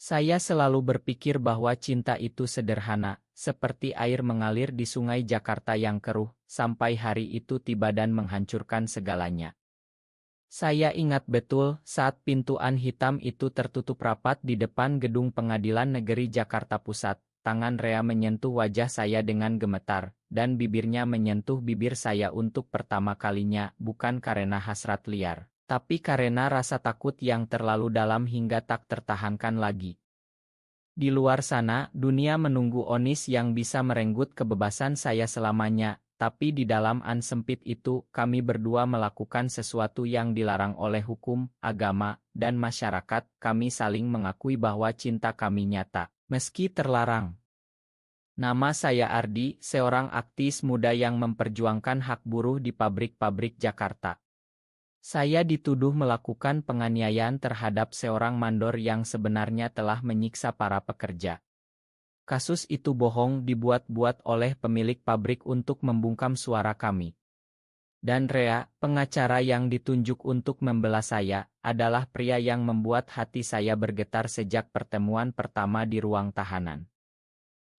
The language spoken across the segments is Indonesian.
Saya selalu berpikir bahwa cinta itu sederhana, seperti air mengalir di sungai Jakarta yang keruh, sampai hari itu tiba dan menghancurkan segalanya. Saya ingat betul saat pintuan hitam itu tertutup rapat di depan gedung Pengadilan Negeri Jakarta Pusat. Tangan Rea menyentuh wajah saya dengan gemetar, dan bibirnya menyentuh bibir saya untuk pertama kalinya, bukan karena hasrat liar, tapi karena rasa takut yang terlalu dalam hingga tak tertahankan lagi. Di luar sana, dunia menunggu Onis yang bisa merenggut kebebasan saya selamanya, tapi di dalam sempit itu, kami berdua melakukan sesuatu yang dilarang oleh hukum, agama, dan masyarakat. Kami saling mengakui bahwa cinta kami nyata, meski terlarang. Nama saya Ardi, seorang aktivis muda yang memperjuangkan hak buruh di pabrik-pabrik Jakarta. Saya dituduh melakukan penganiayaan terhadap seorang mandor yang sebenarnya telah menyiksa para pekerja. Kasus itu bohong dibuat-buat oleh pemilik pabrik untuk membungkam suara kami. Dan Rea, pengacara yang ditunjuk untuk membela saya, adalah pria yang membuat hati saya bergetar sejak pertemuan pertama di ruang tahanan.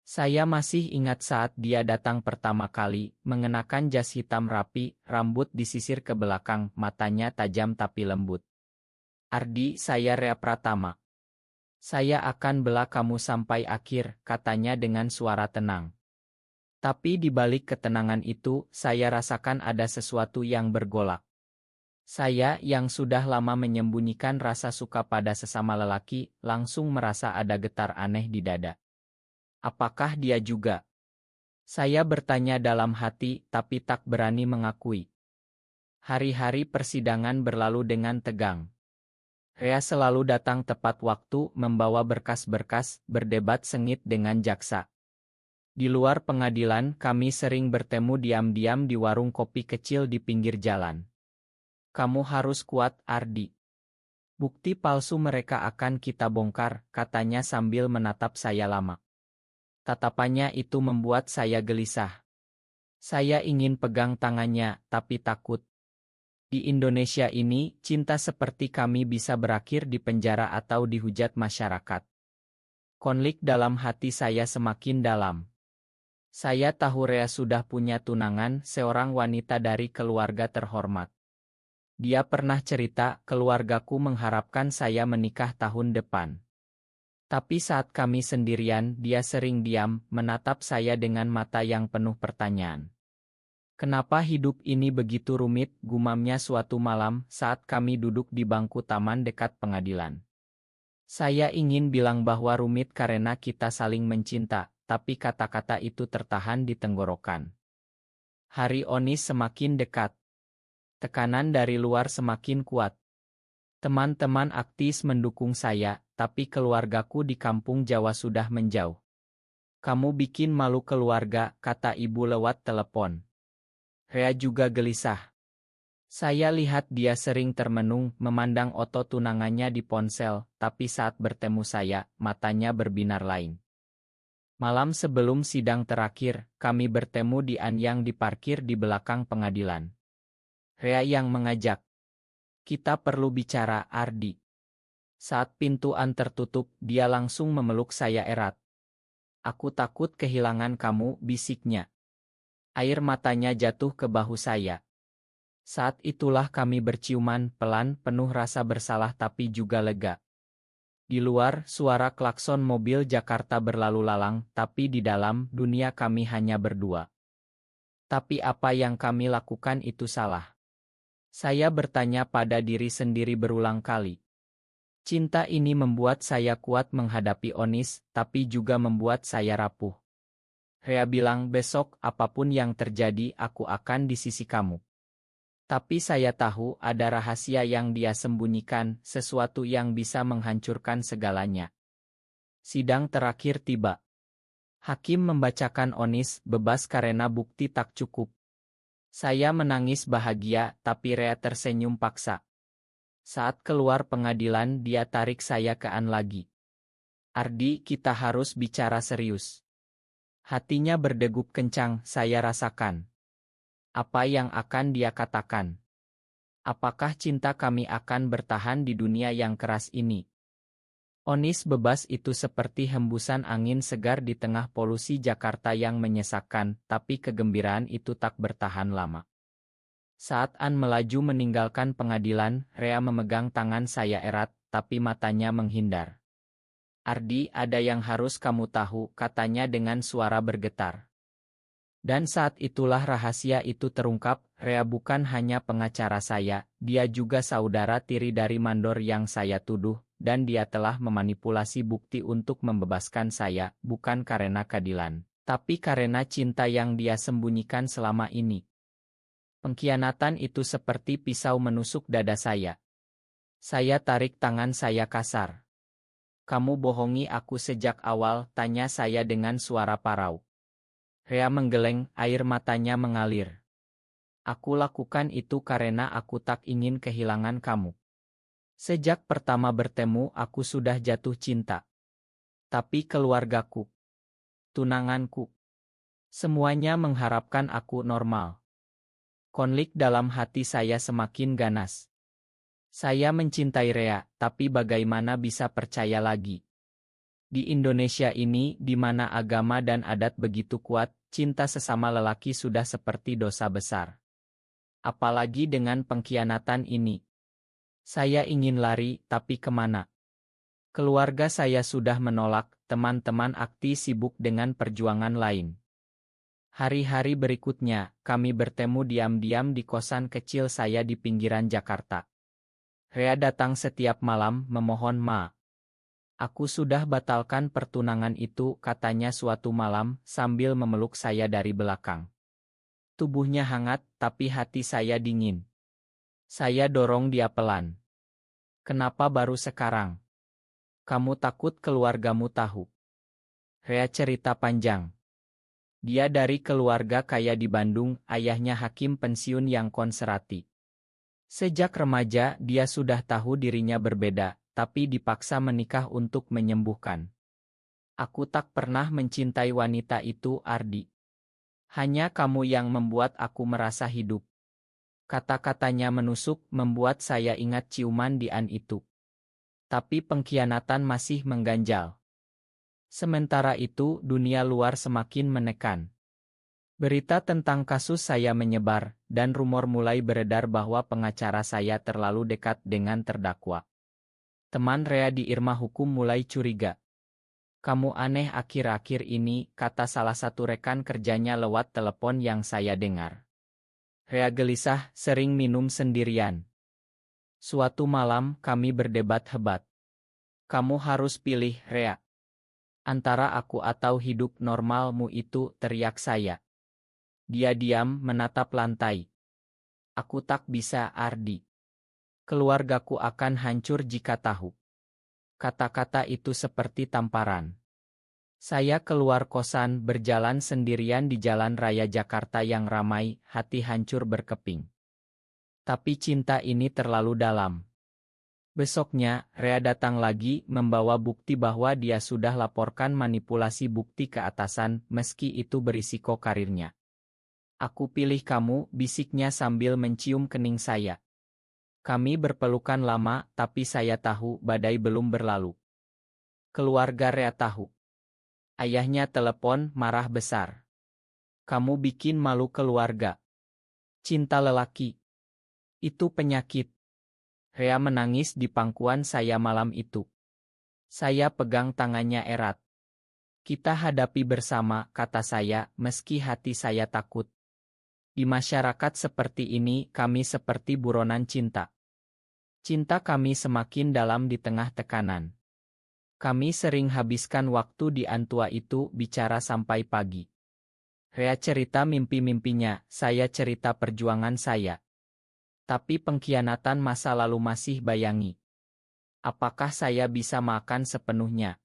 Saya masih ingat saat dia datang pertama kali, mengenakan jas hitam rapi, rambut disisir ke belakang, matanya tajam tapi lembut. "Ardi, saya Rea Pratama. Saya akan bela kamu sampai akhir," katanya dengan suara tenang. Tapi di balik ketenangan itu, saya rasakan ada sesuatu yang bergolak. Saya yang sudah lama menyembunyikan rasa suka pada sesama lelaki, langsung merasa ada getar aneh di dada. Apakah dia juga? Saya bertanya dalam hati, tapi tak berani mengakui. Hari-hari persidangan berlalu dengan tegang. Rea selalu datang tepat waktu, membawa berkas-berkas, berdebat sengit dengan jaksa. Di luar pengadilan, kami sering bertemu diam-diam di warung kopi kecil di pinggir jalan. "Kamu harus kuat, Ardi. Bukti palsu mereka akan kita bongkar," katanya sambil menatap saya lama. Tatapannya itu membuat saya gelisah. Saya ingin pegang tangannya, tapi takut. Di Indonesia ini, cinta seperti kami bisa berakhir di penjara atau dihujat masyarakat. Konflik dalam hati saya semakin dalam. Saya tahu Rea sudah punya tunangan, seorang wanita dari keluarga terhormat. Dia pernah cerita, keluargaku mengharapkan saya menikah tahun depan. Tapi saat kami sendirian, dia sering diam, menatap saya dengan mata yang penuh pertanyaan. "Kenapa hidup ini begitu rumit?" gumamnya suatu malam saat kami duduk di bangku taman dekat pengadilan. Saya ingin bilang bahwa rumit karena kita saling mencinta, tapi kata-kata itu tertahan di tenggorokan. Hari Onis semakin dekat. Tekanan dari luar semakin kuat. Teman-teman aktif mendukung saya, tapi keluargaku di kampung Jawa sudah menjauh. "Kamu bikin malu keluarga," kata ibu lewat telepon. Rea juga gelisah. Saya lihat dia sering termenung, memandang otot tunangannya di ponsel, tapi saat bertemu saya, matanya berbinar lain. Malam sebelum sidang terakhir, kami bertemu di Anyang di parkir di belakang pengadilan. Rea yang mengajak. "Kita perlu bicara, Ardi." Saat pintuan tertutup, dia langsung memeluk saya erat. "Aku takut kehilangan kamu," bisiknya. Air matanya jatuh ke bahu saya. Saat itulah kami berciuman, pelan, penuh rasa bersalah tapi juga lega. Di luar, suara klakson mobil Jakarta berlalu lalang, tapi di dalam, dunia kami hanya berdua. Tapi apa yang kami lakukan itu salah. Saya bertanya pada diri sendiri berulang kali. Cinta ini membuat saya kuat menghadapi Onis, tapi juga membuat saya rapuh. Rea bilang, "Besok, apapun yang terjadi, aku akan di sisi kamu." Tapi saya tahu ada rahasia yang dia sembunyikan, sesuatu yang bisa menghancurkan segalanya. Sidang terakhir tiba. Hakim membacakan Onis bebas karena bukti tak cukup. Saya menangis bahagia, tapi Rea tersenyum paksa. Saat keluar pengadilan, dia tarik saya ke An lagi. "Ardi, kita harus bicara serius." Hatinya berdegup kencang, saya rasakan. Apa yang akan dia katakan? Apakah cinta kami akan bertahan di dunia yang keras ini? Onis bebas itu seperti hembusan angin segar di tengah polusi Jakarta yang menyesakkan, tapi kegembiraan itu tak bertahan lama. Saat An melaju meninggalkan pengadilan, Rea memegang tangan saya erat, tapi matanya menghindar. "Ardi, ada yang harus kamu tahu," katanya dengan suara bergetar. Dan saat itulah rahasia itu terungkap, Rea bukan hanya pengacara saya, dia juga saudara tiri dari mandor yang saya tuduh, dan dia telah memanipulasi bukti untuk membebaskan saya, bukan karena keadilan, tapi karena cinta yang dia sembunyikan selama ini. Pengkhianatan itu seperti pisau menusuk dada saya. Saya tarik tangan saya kasar. "Kamu bohongi aku sejak awal," tanya saya dengan suara parau. Rea menggeleng, air matanya mengalir. "Aku lakukan itu karena aku tak ingin kehilangan kamu. Sejak pertama bertemu aku sudah jatuh cinta. Tapi keluargaku, tunanganku, semuanya mengharapkan aku normal." Konflik dalam hati saya semakin ganas. Saya mencintai Rea, tapi bagaimana bisa percaya lagi? Di Indonesia ini, di mana agama dan adat begitu kuat, cinta sesama lelaki sudah seperti dosa besar. Apalagi dengan pengkhianatan ini. Saya ingin lari, tapi kemana? Keluarga saya sudah menolak, teman-teman akti sibuk dengan perjuangan lain. Hari-hari berikutnya, kami bertemu diam-diam di kosan kecil saya di pinggiran Jakarta. Rea datang setiap malam memohon, "Ma, aku sudah batalkan pertunangan itu," katanya suatu malam sambil memeluk saya dari belakang. Tubuhnya hangat, tapi hati saya dingin. Saya dorong dia pelan. "Kenapa baru sekarang? Kamu takut keluargamu tahu?" Rea cerita panjang. Dia dari keluarga kaya di Bandung, ayahnya hakim pensiun yang konservatif. Sejak remaja, dia sudah tahu dirinya berbeda, tapi dipaksa menikah untuk menyembuhkan. "Aku tak pernah mencintai wanita itu, Ardi. Hanya kamu yang membuat aku merasa hidup." Kata-katanya menusuk, membuat saya ingat ciuman di An itu. Tapi pengkhianatan masih mengganjal. Sementara itu, dunia luar semakin menekan. Berita tentang kasus saya menyebar, dan rumor mulai beredar bahwa pengacara saya terlalu dekat dengan terdakwa. Teman Rea di Irma Hukum mulai curiga. "Kamu aneh akhir-akhir ini," kata salah satu rekan kerjanya lewat telepon yang saya dengar. Rea gelisah, sering minum sendirian. Suatu malam kami berdebat hebat. "Kamu harus pilih, Rea. Antara aku atau hidup normalmu itu," teriak saya. Dia diam, menatap lantai. "Aku tak bisa, Ardi. Keluargaku akan hancur jika tahu." Kata-kata itu seperti tamparan. Saya keluar kosan, berjalan sendirian di jalan raya Jakarta yang ramai, hati hancur berkeping. Tapi cinta ini terlalu dalam. Besoknya, Rea datang lagi, membawa bukti bahwa dia sudah laporkan manipulasi bukti ke atasan, meski itu berisiko karirnya. "Aku pilih kamu," bisiknya sambil mencium kening saya. Kami berpelukan lama, tapi saya tahu badai belum berlalu. Keluarga Rea tahu. Ayahnya telepon, marah besar. "Kamu bikin malu keluarga. Cinta lelaki itu penyakit." Rea menangis di pangkuan saya malam itu. Saya pegang tangannya erat. "Kita hadapi bersama," kata saya, meski hati saya takut. Di masyarakat seperti ini, kami seperti buronan cinta. Cinta kami semakin dalam di tengah tekanan. Kami sering habiskan waktu di Antua itu bicara sampai pagi. Rea cerita mimpi-mimpinya, saya cerita perjuangan saya. Tapi pengkhianatan masa lalu masih bayangi. Apakah saya bisa makan sepenuhnya?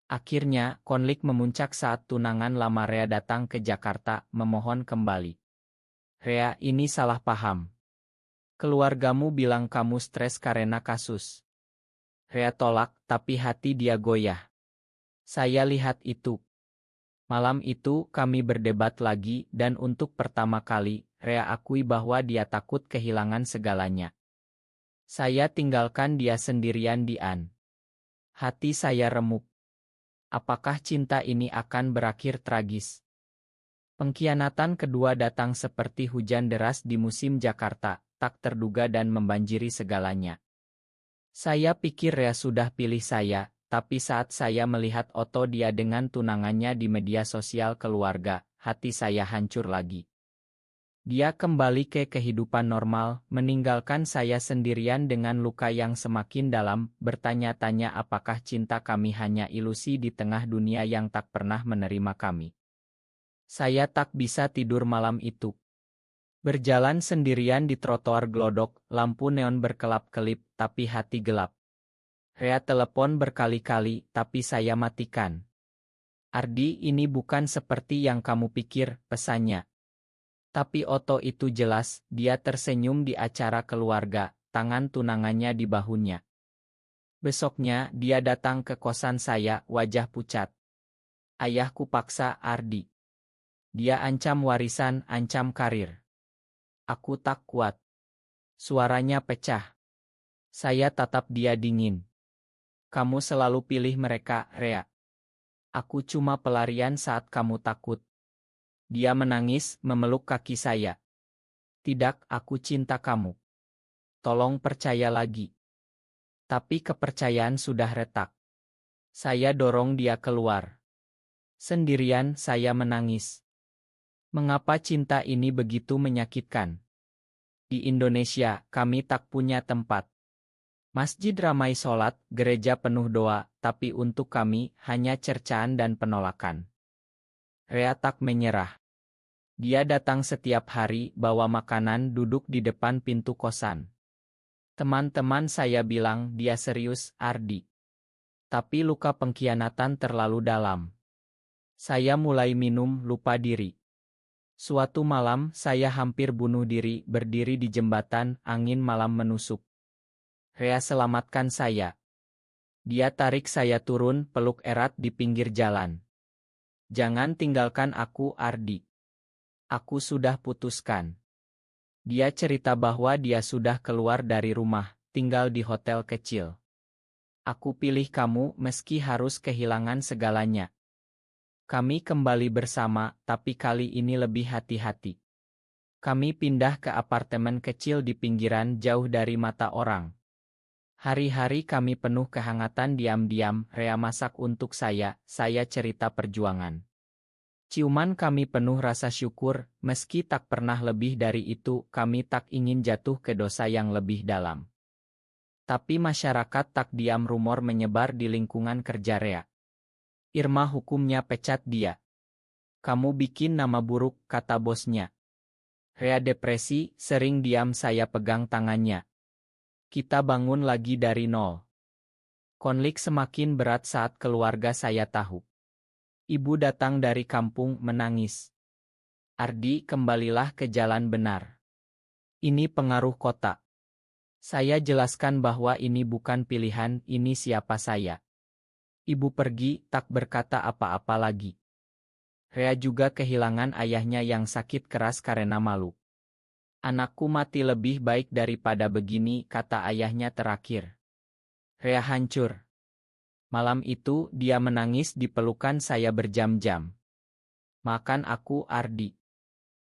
Akhirnya, konflik memuncak saat tunangan lama Rea datang ke Jakarta, memohon kembali. "Rea, ini salah paham. Keluargamu bilang kamu stres karena kasus." Rea tolak, tapi hati dia goyah. Saya lihat itu. Malam itu, kami berdebat lagi, dan untuk pertama kali, Rea akui bahwa dia takut kehilangan segalanya. Saya tinggalkan dia sendirian di An. Hati saya remuk. Apakah cinta ini akan berakhir tragis? Pengkhianatan kedua datang seperti hujan deras di musim Jakarta, tak terduga dan membanjiri segalanya. Saya pikir Rea sudah pilih saya, tapi saat saya melihat foto dia dengan tunangannya di media sosial keluarga, hati saya hancur lagi. Dia kembali ke kehidupan normal, meninggalkan saya sendirian dengan luka yang semakin dalam, bertanya-tanya apakah cinta kami hanya ilusi di tengah dunia yang tak pernah menerima kami. Saya tak bisa tidur malam itu. Berjalan sendirian di trotoar glodok, lampu neon berkelap-kelip, tapi hati gelap. Rea telepon berkali-kali, tapi saya matikan. Ardi, ini bukan seperti yang kamu pikir, pesannya. Tapi Otto itu jelas, dia tersenyum di acara keluarga, tangan tunangannya di bahunya. Besoknya, dia datang ke kosan saya, wajah pucat. Ayahku paksa Ardi. Dia ancam warisan, ancam karir. Aku tak kuat. Suaranya pecah. Saya tatap dia dingin. Kamu selalu pilih mereka, Rea. Aku cuma pelarian saat kamu takut. Dia menangis, memeluk kaki saya. Tidak, aku cinta kamu. Tolong percaya lagi. Tapi kepercayaan sudah retak. Saya dorong dia keluar. Sendirian saya menangis. Mengapa cinta ini begitu menyakitkan? Di Indonesia, kami tak punya tempat. Masjid ramai sholat, gereja penuh doa, tapi untuk kami hanya cercaan dan penolakan. Rea tak menyerah. Dia datang setiap hari, bawa makanan, duduk di depan pintu kosan. Teman-teman saya bilang dia serius, Ardi. Tapi luka pengkhianatan terlalu dalam. Saya mulai minum, lupa diri. Suatu malam, saya hampir bunuh diri, berdiri di jembatan, angin malam menusuk. Rea selamatkan saya. Dia tarik saya turun, peluk erat di pinggir jalan. Jangan tinggalkan aku, Ardi. Aku sudah putuskan. Dia cerita bahwa dia sudah keluar dari rumah, tinggal di hotel kecil. Aku pilih kamu meski harus kehilangan segalanya. Kami kembali bersama, tapi kali ini lebih hati-hati. Kami pindah ke apartemen kecil di pinggiran jauh dari mata orang. Hari-hari kami penuh kehangatan diam-diam, Rea masak untuk saya cerita perjuangan. Ciuman kami penuh rasa syukur, meski tak pernah lebih dari itu, kami tak ingin jatuh ke dosa yang lebih dalam. Tapi masyarakat tak diam, rumor menyebar di lingkungan kerja Rea. Irma hukumnya pecat dia. Kamu bikin nama buruk, kata bosnya. Rea depresi, sering diam, saya pegang tangannya. Kita bangun lagi dari nol. Konflik semakin berat saat keluarga saya tahu. Ibu datang dari kampung menangis. Ardi, kembalilah ke jalan benar. Ini pengaruh kota. Saya jelaskan bahwa ini bukan pilihan, ini siapa saya. Ibu pergi, tak berkata apa-apa lagi. Rea juga kehilangan ayahnya yang sakit keras karena malu. Anakku mati lebih baik daripada begini, kata ayahnya terakhir. Rea hancur. Malam itu, dia menangis di pelukan saya berjam-jam. Makan aku, Ardi.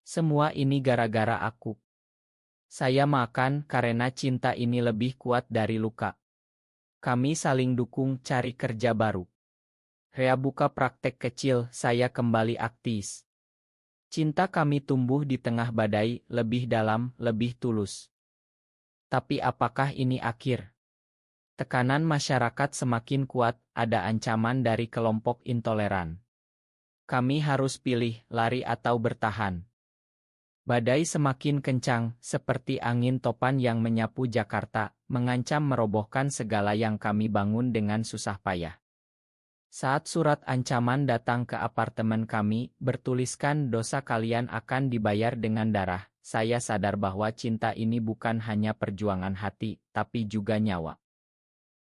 Semua ini gara-gara aku. Saya makan karena cinta ini lebih kuat dari luka. Kami saling dukung, cari kerja baru. Rea buka praktek kecil, saya kembali aktif. Cinta kami tumbuh di tengah badai, lebih dalam, lebih tulus. Tapi apakah ini akhir? Tekanan masyarakat semakin kuat, ada ancaman dari kelompok intoleran. Kami harus pilih, lari atau bertahan. Badai semakin kencang, seperti angin topan yang menyapu Jakarta, mengancam merobohkan segala yang kami bangun dengan susah payah. Saat surat ancaman datang ke apartemen kami, bertuliskan dosa kalian akan dibayar dengan darah, saya sadar bahwa cinta ini bukan hanya perjuangan hati, tapi juga nyawa.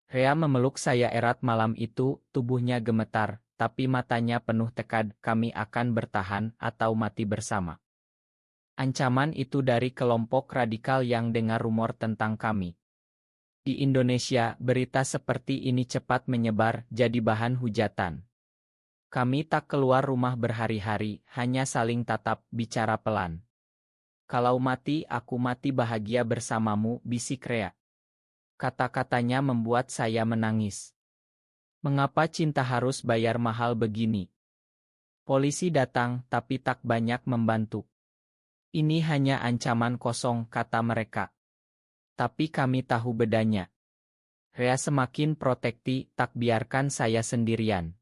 Rea memeluk saya erat malam itu, tubuhnya gemetar, tapi matanya penuh tekad, kami akan bertahan atau mati bersama. Ancaman itu dari kelompok radikal yang dengar rumor tentang kami. Di Indonesia, berita seperti ini cepat menyebar, jadi bahan hujatan. Kami tak keluar rumah berhari-hari, hanya saling tatap, bicara pelan. Kalau mati, aku mati bahagia bersamamu, bisik Rea. Kata-katanya membuat saya menangis. Mengapa cinta harus bayar mahal begini? Polisi datang, tapi tak banyak membantu. Ini hanya ancaman kosong, kata mereka. Tapi kami tahu bedanya. Rea semakin protektif, tak biarkan saya sendirian.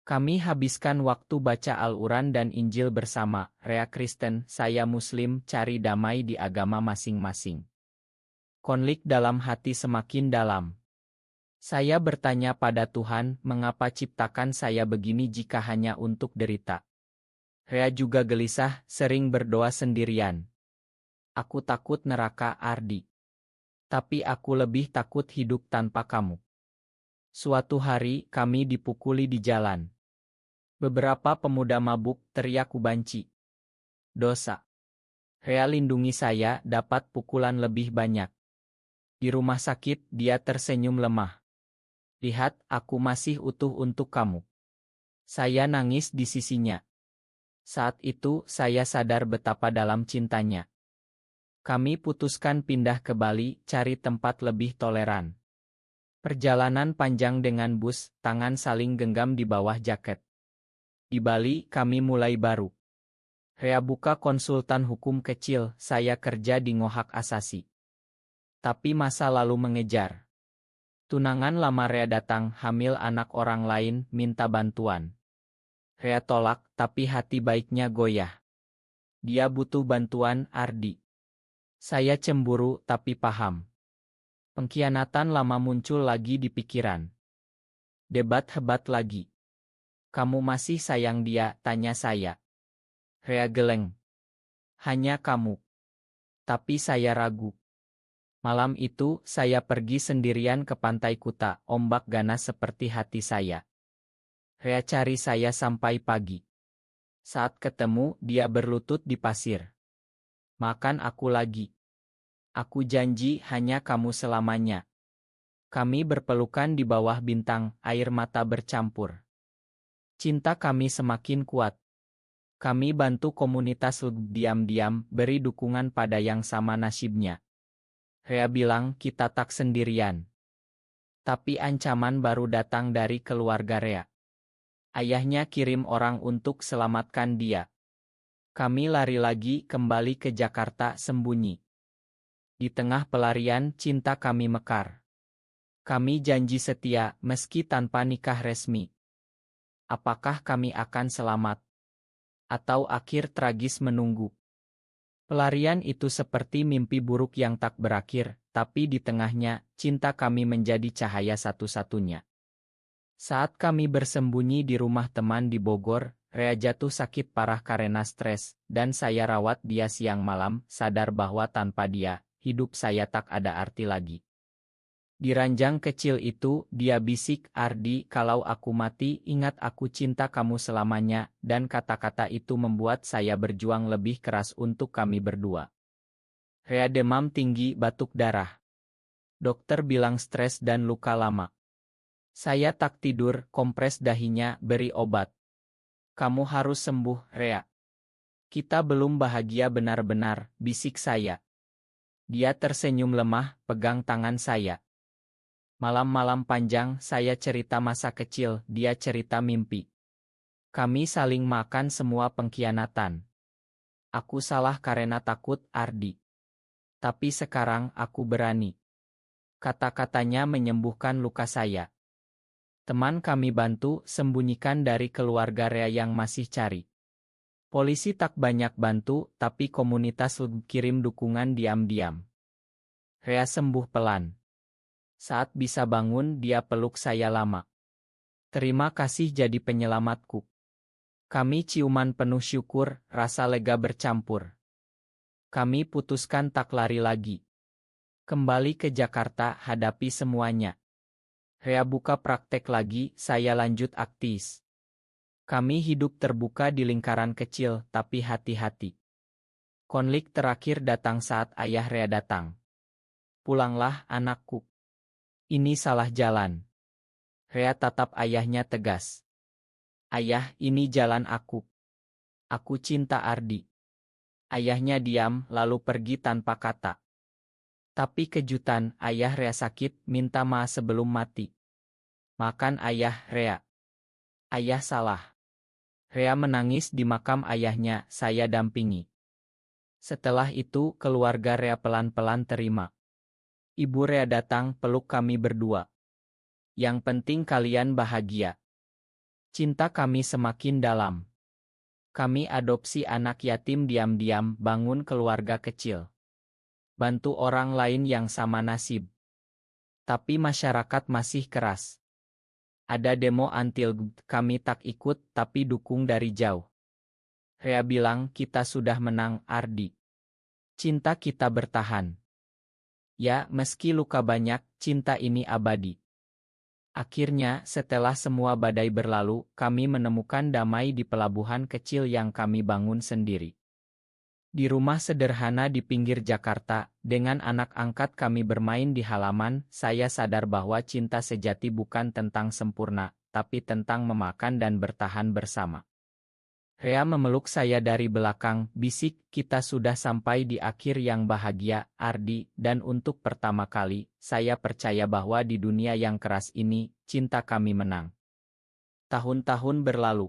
Kami habiskan waktu baca Al-Quran dan Injil bersama. Rea Kristen, saya Muslim, cari damai di agama masing-masing. Konflik dalam hati semakin dalam. Saya bertanya pada Tuhan, mengapa ciptakan saya begini jika hanya untuk derita? Rea juga gelisah, sering berdoa sendirian. Aku takut neraka, Ardi. Tapi aku lebih takut hidup tanpa kamu. Suatu hari, kami dipukuli di jalan. Beberapa pemuda mabuk teriak kubanci. Dosa. Rea lindungi saya, dapat pukulan lebih banyak. Di rumah sakit, dia tersenyum lemah. Lihat, aku masih utuh untuk kamu. Saya nangis di sisinya. Saat itu, saya sadar betapa dalam cintanya. Kami putuskan pindah ke Bali, cari tempat lebih toleran. Perjalanan panjang dengan bus, tangan saling genggam di bawah jaket. Di Bali, kami mulai baru. Rea buka konsultan hukum kecil, saya kerja di Ngohak Asasi. Tapi masa lalu mengejar. Tunangan lama Rea datang, hamil anak orang lain, minta bantuan. Rea tolak, tapi hati baiknya goyah. Dia butuh bantuan, Ardi. Saya cemburu, tapi paham. Pengkhianatan lama muncul lagi di pikiran. Debat hebat lagi. Kamu masih sayang dia, tanya saya. Rea geleng. Hanya kamu. Tapi saya ragu. Malam itu, saya pergi sendirian ke pantai Kuta, ombak ganas seperti hati saya. Rea cari saya sampai pagi. Saat ketemu, dia berlutut di pasir. Makan aku lagi. Aku janji hanya kamu selamanya. Kami berpelukan di bawah bintang, air mata bercampur. Cinta kami semakin kuat. Kami bantu komunitas diam-diam, beri dukungan pada yang sama nasibnya. Rea bilang kita tak sendirian. Tapi ancaman baru datang dari keluarga Rea. Ayahnya kirim orang untuk selamatkan dia. Kami lari lagi kembali ke Jakarta sembunyi. Di tengah pelarian, cinta kami mekar. Kami janji setia, meski tanpa nikah resmi. Apakah kami akan selamat? Atau akhir tragis menunggu? Pelarian itu seperti mimpi buruk yang tak berakhir, tapi di tengahnya, cinta kami menjadi cahaya satu-satunya. Saat kami bersembunyi di rumah teman di Bogor, Rea jatuh sakit parah karena stres, dan saya rawat dia siang malam, sadar bahwa tanpa dia, hidup saya tak ada arti lagi. Di ranjang kecil itu, dia bisik, Ardi, kalau aku mati, ingat aku cinta kamu selamanya, dan kata-kata itu membuat saya berjuang lebih keras untuk kami berdua. Rea demam tinggi, batuk darah. Dokter bilang stres dan luka lama. Saya tak tidur, kompres dahinya, beri obat. Kamu harus sembuh, Rea. Kita belum bahagia benar-benar, bisik saya. Dia tersenyum lemah, pegang tangan saya. Malam-malam panjang, saya cerita masa kecil, dia cerita mimpi. Kami saling makan semua pengkhianatan. Aku salah karena takut, Ardi. Tapi sekarang aku berani. Kata-katanya menyembuhkan luka saya. Teman kami bantu sembunyikan dari keluarga Rea yang masih cari. Polisi tak banyak bantu, tapi komunitas kirim dukungan diam-diam. Rea sembuh pelan. Saat bisa bangun, dia peluk saya lama. Terima kasih jadi penyelamatku. Kami ciuman penuh syukur, rasa lega bercampur. Kami putuskan tak lari lagi. Kembali ke Jakarta, hadapi semuanya. Rea buka praktek lagi, saya lanjut aktif. Kami hidup terbuka di lingkaran kecil, tapi hati-hati. Konflik terakhir datang saat ayah Rea datang. Pulanglah, anakku. Ini salah jalan. Rea tatap ayahnya tegas. Ayah, ini jalan aku. Aku cinta Ardi. Ayahnya diam, lalu pergi tanpa kata. Tapi kejutan, ayah Rea sakit, minta maaf sebelum mati. Makan ayah, Rea. Ayah salah. Rea menangis di makam ayahnya, saya dampingi. Setelah itu, keluarga Rea pelan-pelan terima. Ibu Rea datang peluk kami berdua. Yang penting kalian bahagia. Cinta kami semakin dalam. Kami adopsi anak yatim diam-diam, bangun keluarga kecil. Bantu orang lain yang sama nasib. Tapi masyarakat masih keras. Ada demo anti-LGBT, kami tak ikut tapi dukung dari jauh. Rea bilang kita sudah menang, Ardi. Cinta kita bertahan. Ya, meski luka banyak, cinta ini abadi. Akhirnya, setelah semua badai berlalu, kami menemukan damai di pelabuhan kecil yang kami bangun sendiri. Di rumah sederhana di pinggir Jakarta, dengan anak angkat kami bermain di halaman, saya sadar bahwa cinta sejati bukan tentang sempurna, tapi tentang memakan dan bertahan bersama. Rea memeluk saya dari belakang, bisik, kita sudah sampai di akhir yang bahagia, Ardi, dan untuk pertama kali, saya percaya bahwa di dunia yang keras ini, cinta kami menang. Tahun-tahun berlalu.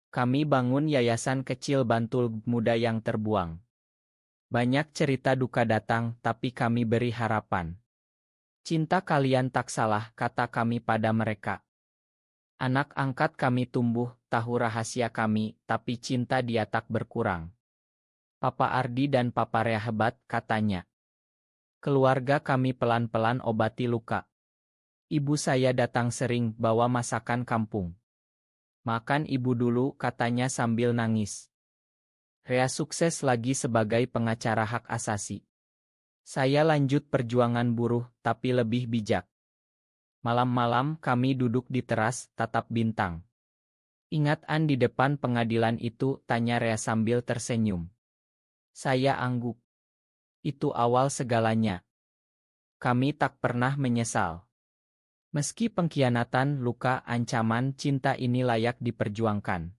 Kami bangun yayasan kecil Bantul Muda yang terbuang. Banyak cerita duka datang, tapi kami beri harapan. Cinta kalian tak salah, kata kami pada mereka. Anak angkat kami tumbuh, tahu rahasia kami, tapi cinta dia tak berkurang. Papa Ardi dan Papa Rea hebat, katanya. Keluarga kami pelan-pelan obati luka. Ibu saya datang sering bawa masakan kampung. Makan ibu dulu, katanya sambil nangis. Rea sukses lagi sebagai pengacara hak asasi. Saya lanjut perjuangan buruh, tapi lebih bijak. Malam-malam kami duduk di teras, tatap bintang. Ingat di depan pengadilan itu, tanya Rea sambil tersenyum. Saya angguk. Itu awal segalanya. Kami tak pernah menyesal. Meski pengkhianatan, luka, ancaman, cinta ini layak diperjuangkan.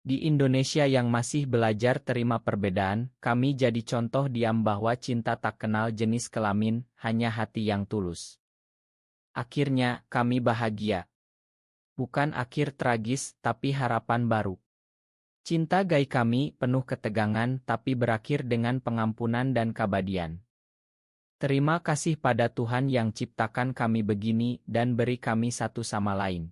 Di Indonesia yang masih belajar terima perbedaan, kami jadi contoh diam bahwa cinta tak kenal jenis kelamin, hanya hati yang tulus. Akhirnya, kami bahagia. Bukan akhir tragis, tapi harapan baru. Cinta gai kami penuh ketegangan, tapi berakhir dengan pengampunan dan keabadian. Terima kasih pada Tuhan yang ciptakan kami begini dan beri kami satu sama lain.